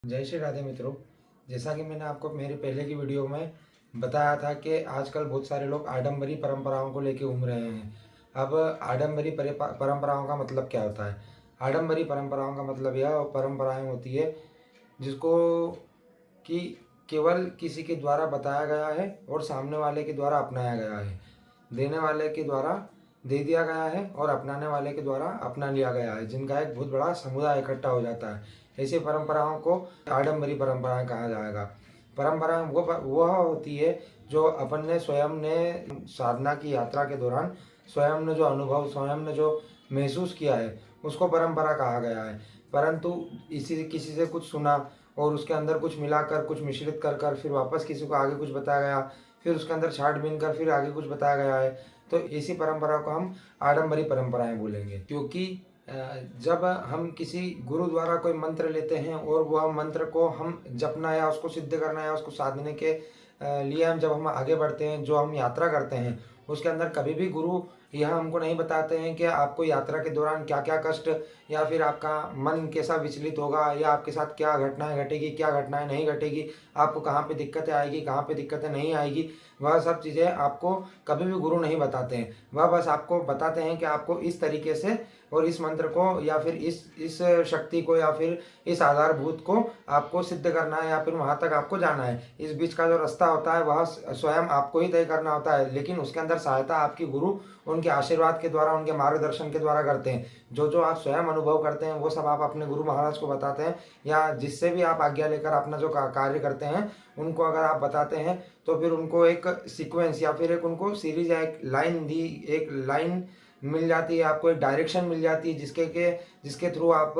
जय श्री राधे मित्रों। जैसा कि मैंने आपको मेरे पहले की वीडियो में बताया था कि आजकल बहुत सारे लोग आडंबरी परंपराओं को लेके घूम रहे हैं। अब आडंबरी परंपराओं का मतलब क्या होता है? आडंबरी परंपराओं का मतलब यह परंपराएं होती है जिसको कि केवल किसी के द्वारा बताया गया है और सामने वाले के द्वारा अपनाया गया है। देने वाले के द्वारा दे दिया गया है और अपनाने वाले के द्वारा अपना लिया गया है, जिनका एक बहुत बड़ा समुदाय इकट्ठा हो जाता है। ऐसी परंपराओं को आडंबरी परंपराएं कहा जाएगा। परंपराएं वह होती है जो अपन ने स्वयं ने साधना की यात्रा के दौरान स्वयं ने जो अनुभव, स्वयं ने जो महसूस किया है, उसको परंपरा कहा गया है। परंतु इसी किसी से कुछ सुना और उसके अंदर कुछ मिलाकर, कुछ मिश्रित कर कर फिर वापस किसी को आगे कुछ बताया गया, फिर उसके अंदर छाट बीन कर फिर आगे कुछ बताया गया है, तो इसी परंपरा को हम आडंबरी परंपराएं बोलेंगे। क्योंकि जब हम किसी गुरु द्वारा कोई मंत्र लेते हैं और वह मंत्र को हम जपना या उसको सिद्ध करना या उसको साधने के लिए हम जब हम आगे बढ़ते हैं, जो हम यात्रा करते हैं, उसके अंदर कभी भी गुरु यह हमको नहीं बताते हैं कि आपको यात्रा के दौरान क्या क्या कष्ट या फिर आपका मन कैसा विचलित होगा या आपके साथ क्या घटनाएं घटेगी, क्या घटनाएं नहीं घटेगी, आपको कहाँ पे दिक्कतें आएगी, कहाँ पे दिक्कतें नहीं आएगी। वह सब चीज़ें आपको कभी भी गुरु नहीं बताते हैं। वह बस आपको बताते हैं कि आपको इस तरीके से और इस मंत्र को या फिर इस शक्ति को या फिर इस आधारभूत को आपको सिद्ध करना है या फिर वहाँ तक आपको जाना है। इस बीच का जो रास्ता होता है वह स्वयं आपको ही तय करना होता है, लेकिन उसके अंदर सहायता आपकी गुरु उनके आशीर्वाद के द्वारा, उनके मार्गदर्शन के द्वारा करते हैं। जो जो आप स्वयं अनुभव करते हैं वो सब आप अपने गुरु महाराज को बताते हैं, या जिससे भी आप आज्ञा लेकर अपना जो कार्य करते हैं उनको अगर आप बताते हैं, तो फिर उनको एक सीक्वेंस या फिर एक उनको सीरीज या एक लाइन मिल जाती है, आपको एक डायरेक्शन मिल जाती है जिसके थ्रू आप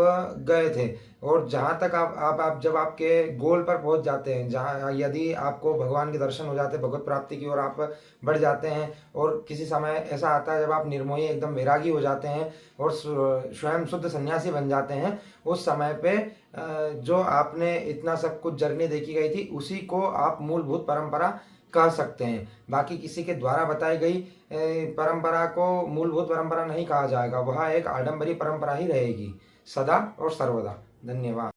गए थे। और जहाँ तक आप जब आपके गोल पर पहुँच जाते हैं, जहाँ यदि आपको भगवान के दर्शन हो जाते हैं, भगवत प्राप्ति की ओर आप बढ़ जाते हैं, और किसी समय ऐसा आता है जब आप निर्मोही एकदम वैरागी हो जाते हैं और स्वयं शुद्ध सन्यासी बन जाते हैं, उस समय पे जो आपने इतना सब कुछ जर्नी देखी गई थी उसी को आप मूलभूत परंपरा कह सकते हैं। बाकी किसी के द्वारा बताई गई परंपरा को मूलभूत परंपरा नहीं कहा जाएगा, वह एक आडंबरी परंपरा ही रहेगी सदा और सर्वदा। धन्यवाद।